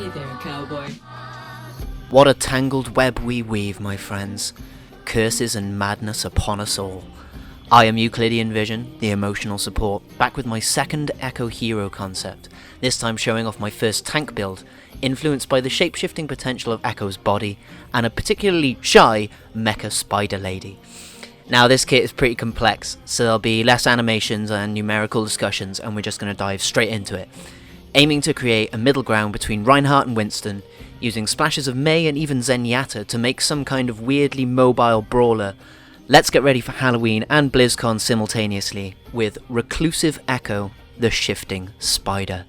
Hey there, cowboy. What a tangled web we weave, my friends. Curses and madness upon us all. I am Euclidean Vision, the emotional support, back with my second Echo hero concept, this time showing off my first tank build, influenced by the shape-shifting potential of Echo's body, and a particularly shy mecha spider lady. Now this kit is pretty complex, so there'll be less animations and numerical discussions, and we're just going to dive straight into it. Aiming to create a middle ground between Reinhardt and Winston, using splashes of Mei and even Zenyatta to make some kind of weirdly mobile brawler. Let's get ready for Halloween and BlizzCon simultaneously with Reclusive Echo, the shifting spider.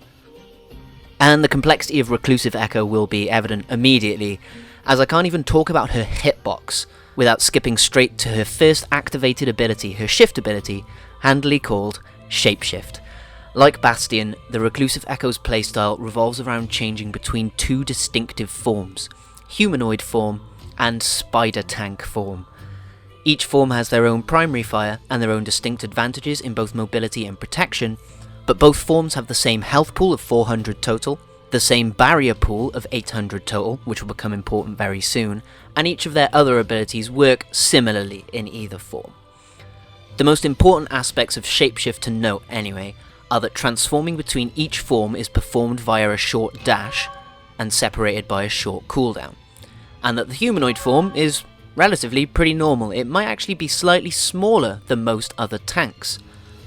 And the complexity of Reclusive Echo will be evident immediately, as I can't even talk about her hitbox without skipping straight to her first activated ability, her shift ability, handily called Shapeshift. Like Bastion, the Reclusive Echo's playstyle revolves around changing between two distinctive forms, humanoid form and spider tank form. Each form has their own primary fire and their own distinct advantages in both mobility and protection, but both forms have the same health pool of 400 total, the same barrier pool of 800 total, which will become important very soon, and each of their other abilities work similarly in either form. The most important aspects of Shapeshift to note anyway are that transforming between each form is performed via a short dash and separated by a short cooldown, and that the humanoid form is relatively pretty normal. It might actually be slightly smaller than most other tanks,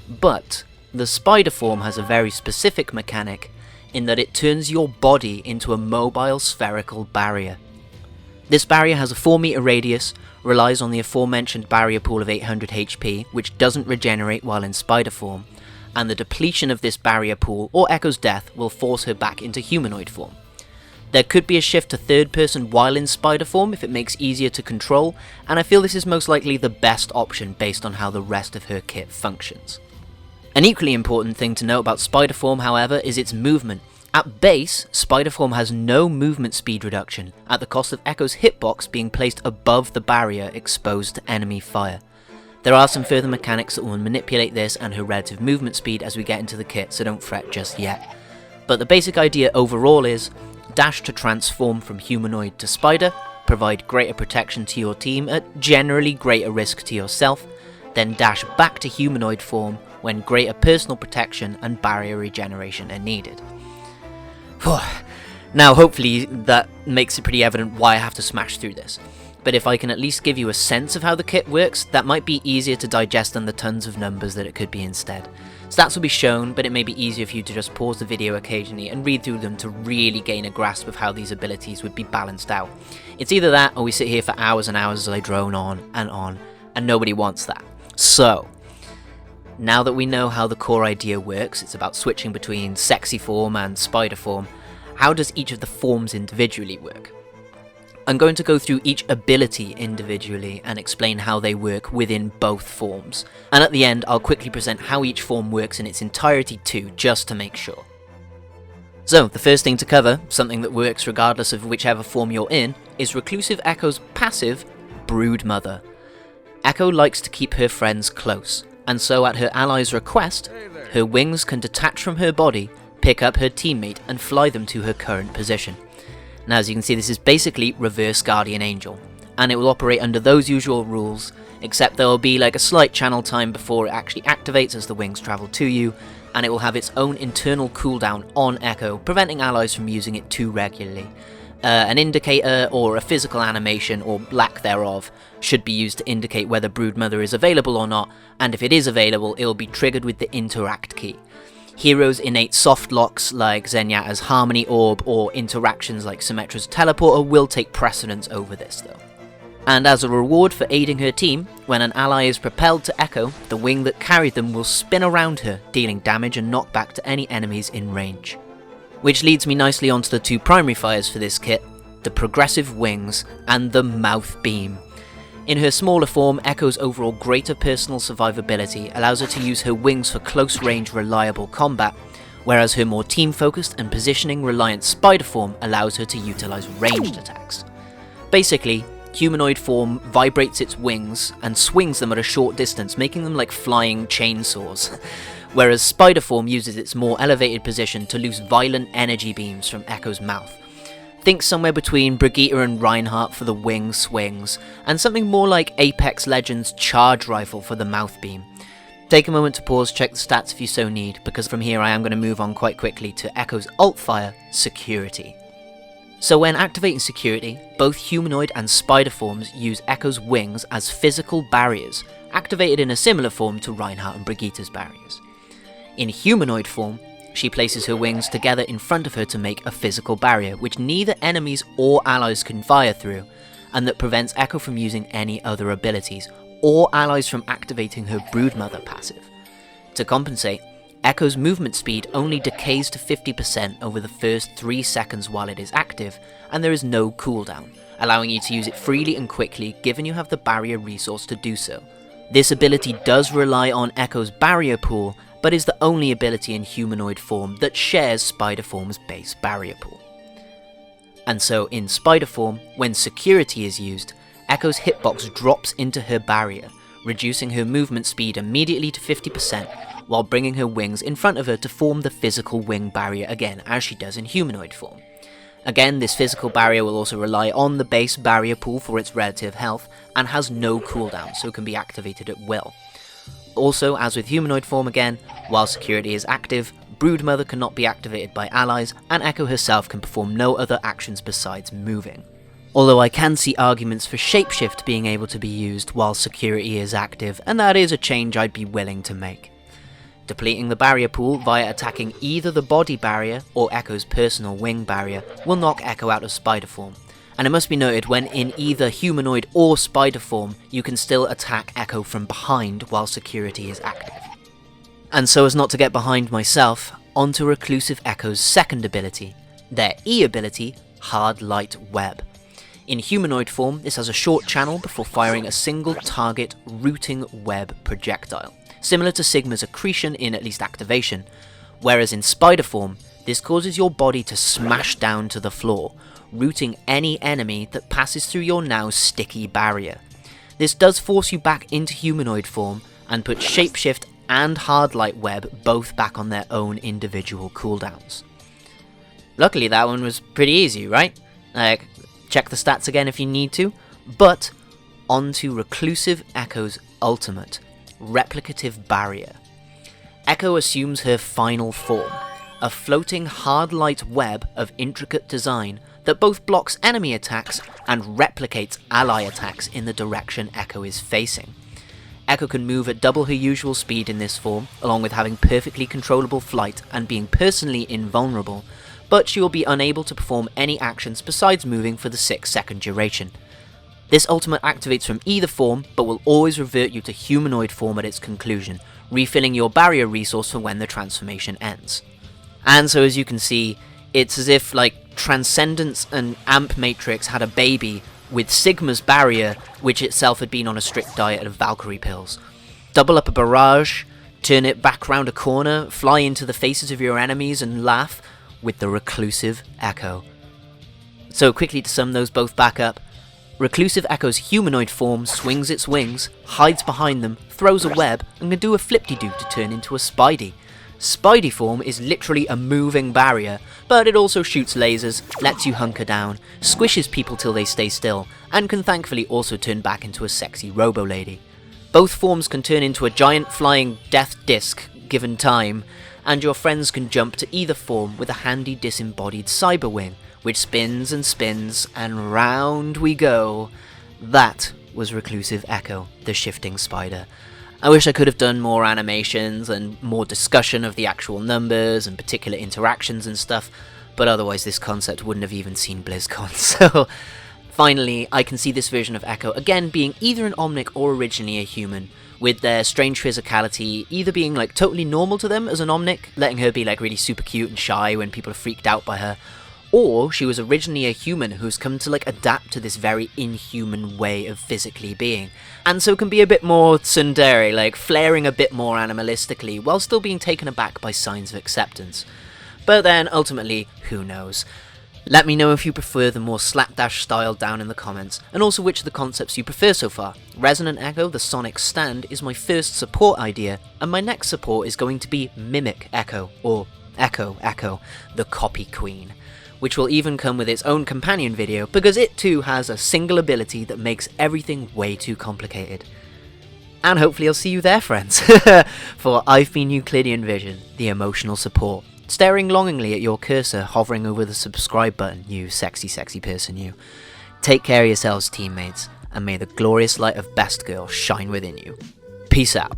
but the spider form has a very specific mechanic in that it turns your body into a mobile spherical barrier. This barrier has a 4 meter radius, relies on the aforementioned barrier pool of 800 HP, which doesn't regenerate while in spider form, and the depletion of this barrier pool or Echo's death will force her back into humanoid form. There could be a shift to third person while in spider form if it makes easier to control, and I feel this is most likely the best option based on how the rest of her kit functions. An equally important thing to note about spider form, however, is its movement. At base, spider form has no movement speed reduction, at the cost of Echo's hitbox being placed above the barrier exposed to enemy fire. There are some further mechanics that will manipulate this and her relative movement speed as we get into the kit, so don't fret just yet. But the basic idea overall is dash to transform from humanoid to spider, provide greater protection to your team at generally greater risk to yourself, then dash back to humanoid form when greater personal protection and barrier regeneration are needed. Now hopefully that makes it pretty evident why I have to smash through this. But if I can at least give you a sense of how the kit works, that might be easier to digest than the tons of numbers that it could be instead. Stats will be shown, but it may be easier for you to just pause the video occasionally and read through them to really gain a grasp of how these abilities would be balanced out. It's either that, or we sit here for hours and hours as I drone on, and nobody wants that. So, now that we know how the core idea works, it's about switching between sexy form and spider form, how does each of the forms individually work? I'm going to go through each ability individually and explain how they work within both forms, and at the end I'll quickly present how each form works in its entirety too, just to make sure. So, the first thing to cover, something that works regardless of whichever form you're in, is Reclusive Echo's passive, Brood Mother. Echo likes to keep her friends close, and so at her ally's request, her wings can detach from her body, pick up her teammate and fly them to her current position. Now as you can see, this is basically reverse Guardian Angel, and it will operate under those usual rules, except there will be like a slight channel time before it actually activates as the wings travel to you, and it will have its own internal cooldown on Echo, preventing allies from using it too regularly. An indicator or a physical animation, or lack thereof, should be used to indicate whether Brood Mother is available or not, and if it is available, it will be triggered with the interact key. Heroes' innate soft locks like Zenyatta's Harmony Orb or interactions like Symmetra's Teleporter will take precedence over this though. And as a reward for aiding her team, when an ally is propelled to Echo, the wing that carried them will spin around her, dealing damage and knockback to any enemies in range. Which leads me nicely onto the two primary fires for this kit, the Progressive Wings and the Mouth Beam. In her smaller form, Echo's overall greater personal survivability allows her to use her wings for close-range reliable combat, whereas her more team-focused and positioning-reliant spider form allows her to utilize ranged attacks. Basically, humanoid form vibrates its wings and swings them at a short distance, making them like flying chainsaws, whereas spider form uses its more elevated position to loose violent energy beams from Echo's mouth. Think somewhere between Brigitte and Reinhardt for the wing swings, and something more like Apex Legends' charge rifle for the mouth beam. Take a moment to pause, check the stats if you so need, because from here I am going to move on quite quickly to Echo's alt fire, Security. So when activating Security, both humanoid and spider forms use Echo's wings as physical barriers, activated in a similar form to Reinhardt and Brigitte's barriers. In humanoid form, she places her wings together in front of her to make a physical barrier, which neither enemies or allies can fire through, and that prevents Echo from using any other abilities, or allies from activating her Broodmother passive. To compensate, Echo's movement speed only decays to 50% over the first 3 seconds while it is active, and there is no cooldown, allowing you to use it freely and quickly given you have the barrier resource to do so. This ability does rely on Echo's barrier pool, but is the only ability in humanoid form that shares Spider Form's base barrier pool. And so in Spider Form, when Security is used, Echo's hitbox drops into her barrier, reducing her movement speed immediately to 50%, while bringing her wings in front of her to form the physical wing barrier again, as she does in humanoid form. Again, this physical barrier will also rely on the base barrier pool for its relative health, and has no cooldown, so can be activated at will. Also, as with humanoid form again, while Security is active, Broodmother cannot be activated by allies, and Echo herself can perform no other actions besides moving. Although I can see arguments for Shapeshift being able to be used while Security is active, and that is a change I'd be willing to make. Depleting the barrier pool via attacking either the body barrier or Echo's personal wing barrier will knock Echo out of spider form, and it must be noted when in either humanoid or spider form you can still attack Echo from behind while Security is active. And so as not to get behind myself, onto Reclusive Echo's second ability, their E ability, Hard Light Web. In humanoid form, this has a short channel before firing a single target rooting web projectile, similar to Sigma's accretion in at least activation, whereas in spider form, this causes your body to smash down to the floor, rooting any enemy that passes through your now sticky barrier. This does force you back into humanoid form, and put Shapeshift and Hard Light Web both back on their own individual cooldowns. Luckily that one was pretty easy, right? Check the stats again if you need to, but onto Reclusive Echo's ultimate, Replicative Barrier. Echo assumes her final form, a floating hard light web of intricate design that both blocks enemy attacks and replicates ally attacks in the direction Echo is facing. Echo can move at double her usual speed in this form, along with having perfectly controllable flight and being personally invulnerable, but she will be unable to perform any actions besides moving for the 6-second duration. This ultimate activates from either form, but will always revert you to humanoid form at its conclusion, refilling your barrier resource for when the transformation ends. And so as you can see, it's as if Transcendence and Amp Matrix had a baby with Sigma's barrier, which itself had been on a strict diet of Valkyrie pills. Double up a barrage, turn it back round a corner, fly into the faces of your enemies and laugh with the Reclusive Echo. So quickly to sum those both back up, Reclusive Echo's humanoid form swings its wings, hides behind them, throws a web, and can do a flip-de-doo to turn into a Spidey. Spidey form is literally a moving barrier, but it also shoots lasers, lets you hunker down, squishes people till they stay still, and can thankfully also turn back into a sexy robo-lady. Both forms can turn into a giant flying death disc, given time, and your friends can jump to either form with a handy disembodied cyber wing, which spins and spins, and round we go. That was Reclusive Echo, the shifting spider. I wish I could have done more animations and more discussion of the actual numbers and particular interactions and stuff, but otherwise this concept wouldn't have even seen BlizzCon. So finally, I can see this version of Echo again being either an Omnic or originally a human, with their strange physicality either being totally normal to them as an Omnic, letting her be really super cute and shy when people are freaked out by her, or she was originally a human who's come to adapt to this very inhuman way of physically being, and so can be a bit more tsundere, flaring a bit more animalistically while still being taken aback by signs of acceptance. But then ultimately, who knows? Let me know if you prefer the more slapdash style down in the comments, and also which of the concepts you prefer so far. Resonant Echo, the Sonic stand, is my first support idea, and my next support is going to be Mimic Echo, or Echo, the Copy Queen. which will even come with its own companion video because it too has a single ability that makes everything way too complicated. And hopefully I'll see you there, friends, for I've been Euclidean Vision, the emotional support, staring longingly at your cursor hovering over the subscribe button, you sexy, sexy person, you. Take care of yourselves, teammates, and may the glorious light of Best Girl shine within you. Peace out.